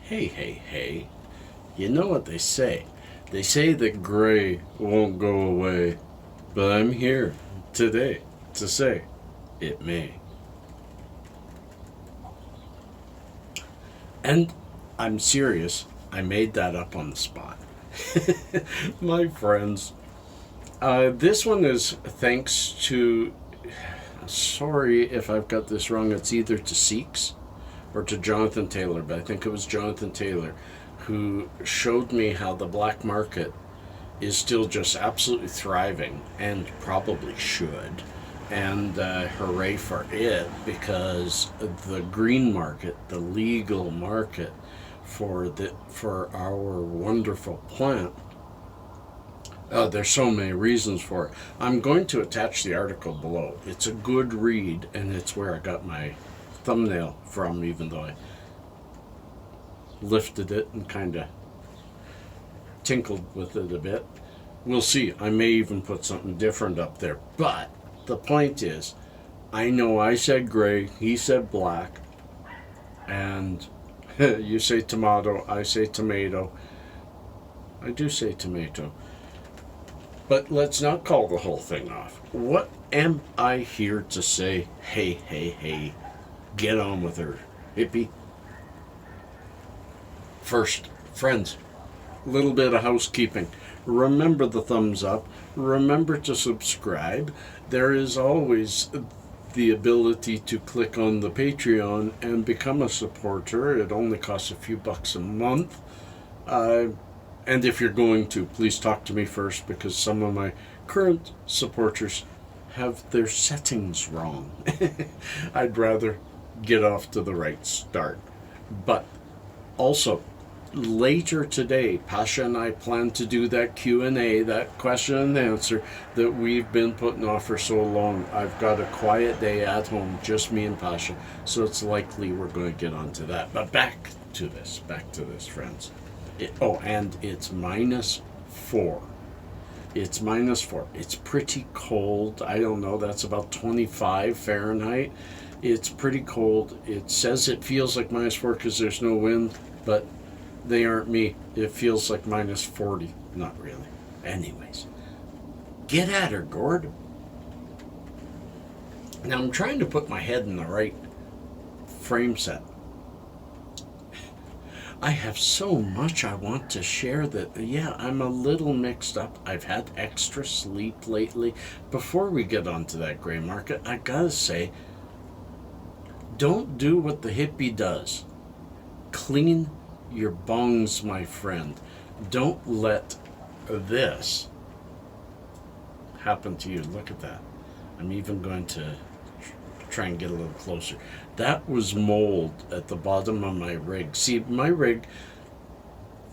Hey. You know what they say? They say that gray won't go away, but I'm here today to say it may. And I'm serious, I made that up on the spot. My friends, this one is thanks to, sorry if I've got this wrong, it's either to Seeks or to Johnathan Taylor, but I think it was Johnathan Taylor who showed me how the black market is still just absolutely thriving, and probably should. And hooray for it, because the green market, the legal market for our wonderful plant, there's so many reasons for it. I'm going to attach the article below. It's a good read, and it's where I got my thumbnail from, even though I lifted it and kind of tinkled with it a bit. We'll see. I may even put something different up there. But the point is, I know I said gray, he said black, and you say tomato, I say tomato. I do say tomato. But let's not call the whole thing off. What am I here to say? Hey, get on with her, hippie. First, friends, a little bit of housekeeping. Remember the thumbs up. Remember to subscribe. There is always the ability to click on the Patreon and become a supporter. It only costs a few bucks a month. And if you're going to, please talk to me first, because some of my current supporters have their settings wrong. I'd rather get off to the right start. But also, later today, Pasha and I plan to do that Q&A, that question and answer that we've been putting off for so long. I've got a quiet day at home, just me and Pasha, so it's likely we're going to get onto that. But back to this, friends. And it's -4. It's -4. It's pretty cold. I don't know, that's about 25 Fahrenheit. It's pretty cold. It says it feels like -4 because there's no wind, but they aren't me. It feels like -40. Not really. Anyways, get at her, Gord. Now I'm trying to put my head in the right frame set. I have so much I want to share that, I'm a little mixed up. I've had extra sleep lately. Before we get onto that gray market, I gotta say, don't do what the hippie does. Clean your bongs, my friend. Don't let this happen to you. Look at that. I'm even going to try and get a little closer. That was mold at the bottom of my rig. See, my rig,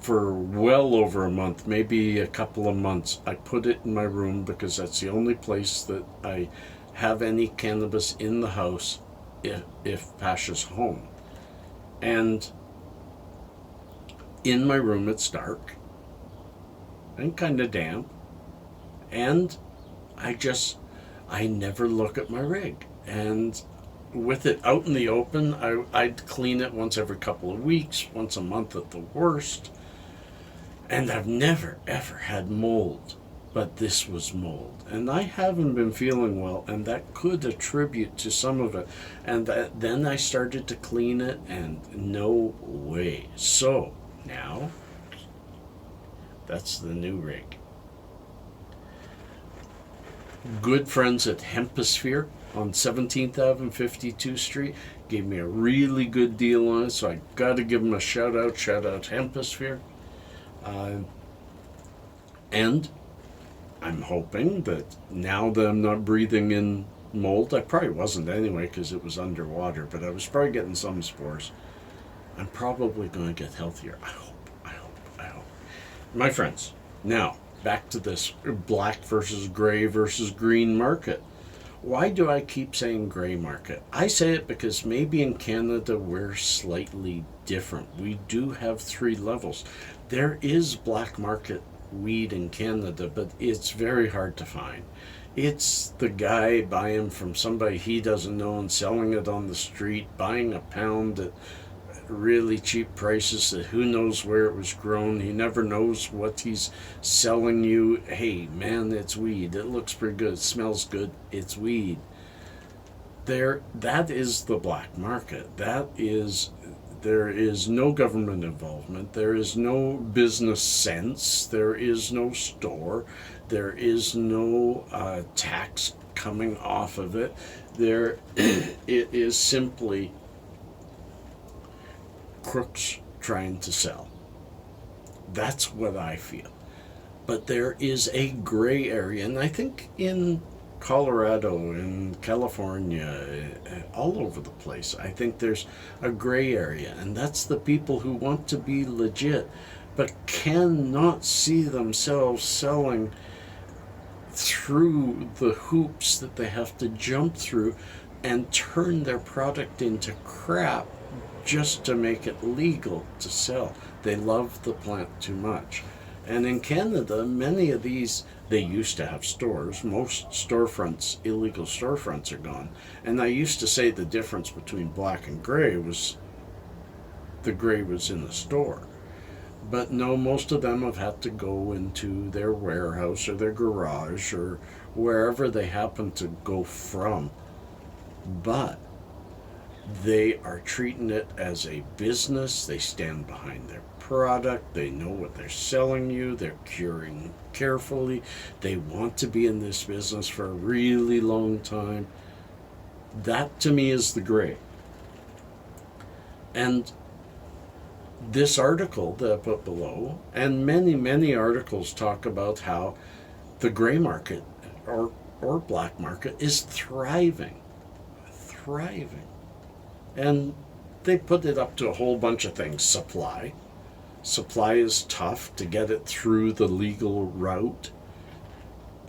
for well over a month, maybe a couple of months, I put it in my room because that's the only place that I have any cannabis in the house if Pasha's home. And in my room it's dark and kind of damp, and I never look at my rig. And with it out in the open, I'd clean it once every couple of weeks, once a month at the worst, and I've never ever had mold. But this was mold, and I haven't been feeling well, and that could attribute to some of it. And then I started to clean it, and no way. So now, that's the new rig. Good friends at Hemposphere on 17th Ave and 52th Street gave me a really good deal on it, so I got to give them a shout out Hemposphere. And I'm hoping that now that I'm not breathing in mold, I probably wasn't anyway because it was underwater, but I was probably getting some spores. I'm probably going to get healthier. I hope. My friends, now back to this black versus gray versus green market. Why do I keep saying gray market? I say it because maybe in Canada we're slightly different. We do have 3 levels. There is black market weed in Canada, but it's very hard to find. It's the guy buying from somebody he doesn't know and selling it on the street, buying a pound at really cheap prices that who knows where it was grown. He never knows what he's selling you. Hey, man, it's weed. It looks pretty good. It smells good. It's weed. That is the black market. There is no government involvement. There is no business sense. There is no store. There is no tax coming off of it. It is simply crooks trying to sell. That's what I feel. But there is a gray area, and I think in Colorado, in California, all over the place, I think there's a gray area, and that's the people who want to be legit but cannot see themselves selling through the hoops that they have to jump through and turn their product into crap just to make it legal to sell. They love the plant too much. And in Canada, many of these, they used to have stores. Most storefronts, illegal storefronts, are gone. And I used to say the difference between black and gray was the gray was in the store. But no, most of them have had to go into their warehouse or their garage or wherever they happen to go from. But they are treating it as a business. They stand behind their product. They know what they're selling you. They're curing carefully. They want to be in this business for a really long time. That to me is the gray. And this article that I put below, and many articles, talk about how the gray market or black market is thriving. And they put it up to a whole bunch of things. Supply is tough to get it through the legal route,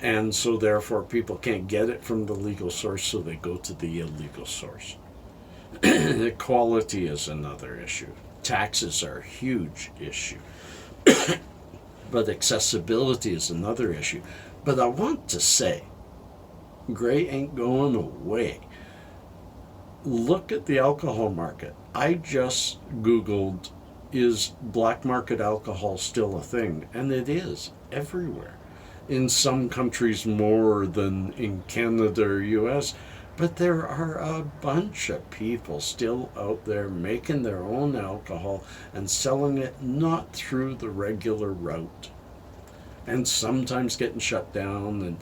and so therefore people can't get it from the legal source, so they go to the illegal source. Quality is another issue. Taxes are a huge issue. But accessibility is another issue. But I want to say, gray ain't going away. Look at the alcohol market. I just Googled, is black market alcohol still a thing? And it is everywhere. In some countries more than in Canada or US, but there are a bunch of people still out there making their own alcohol and selling it not through the regular route, and sometimes getting shut down. And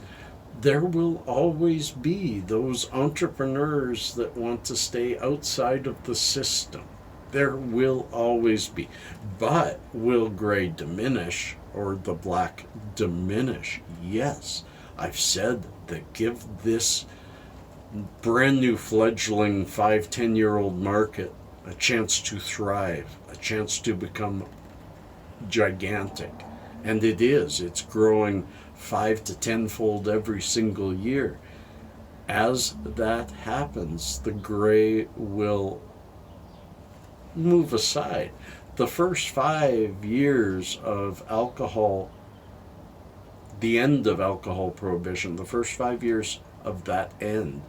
there will always be those entrepreneurs that want to stay outside of the system. There will always be. But will gray diminish or the black diminish? Yes. I've said that give this brand new fledgling 5-10-year-old market a chance to thrive, a chance to become gigantic. And it is. It's growing 5 to 10-fold every single year. As that happens, the gray will move aside. The first 5 years of alcohol, the end of alcohol prohibition, the first 5 years of that end,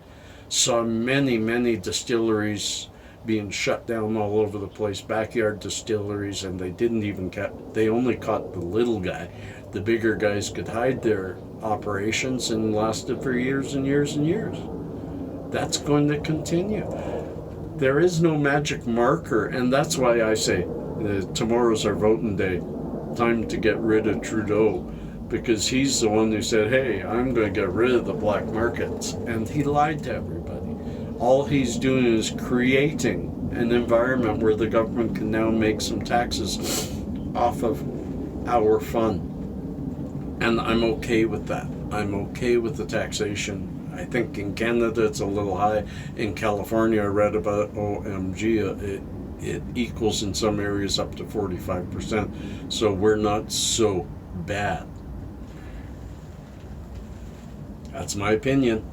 saw many distilleries being shut down all over the place, backyard distilleries, and they only caught the little guy. The bigger guys could hide their operations and lasted for years and years and years. That's going to continue. There is no magic marker, and that's why I say tomorrow's our voting day. Time to get rid of Trudeau, because he's the one who said, hey, I'm going to get rid of the black markets. And he lied to everybody. All he's doing is creating an environment where the government can now make some taxes off of our fund. And I'm okay with that. I'm okay with the taxation. I think in Canada it's a little high. In California, I read about OMG, it equals in some areas up to 45%. So we're not so bad. That's my opinion.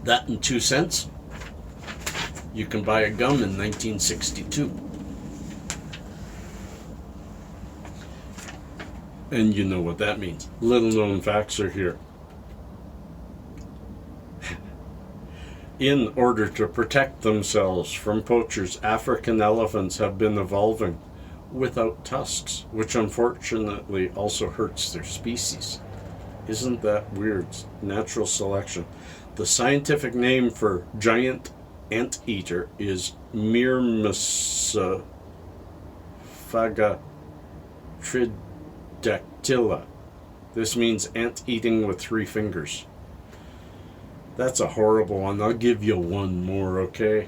That and 2 cents, you can buy a gum in 1962. And you know what that means. Little known facts are here. In order to protect themselves from poachers, African elephants have been evolving without tusks, which unfortunately also hurts their species. Isn't that weird? Natural selection. The scientific name for giant anteater is Myrmeciphagotridactyla. This means ant eating with 3 fingers. That's a horrible one. I'll give you one more, okay?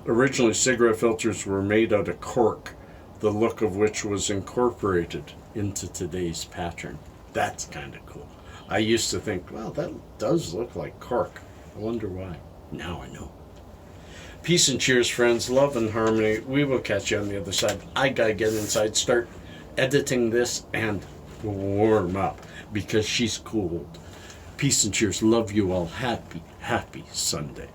Originally, cigarette filters were made out of cork, the look of which was incorporated into today's pattern. That's kind of cool. I used to think, well, that does look like cork. I wonder why. Now I know. Peace and cheers, friends. Love and harmony. We will catch you on the other side. I gotta get inside, start editing this, and warm up because she's cold. Peace and cheers. Love you all. Happy Sunday.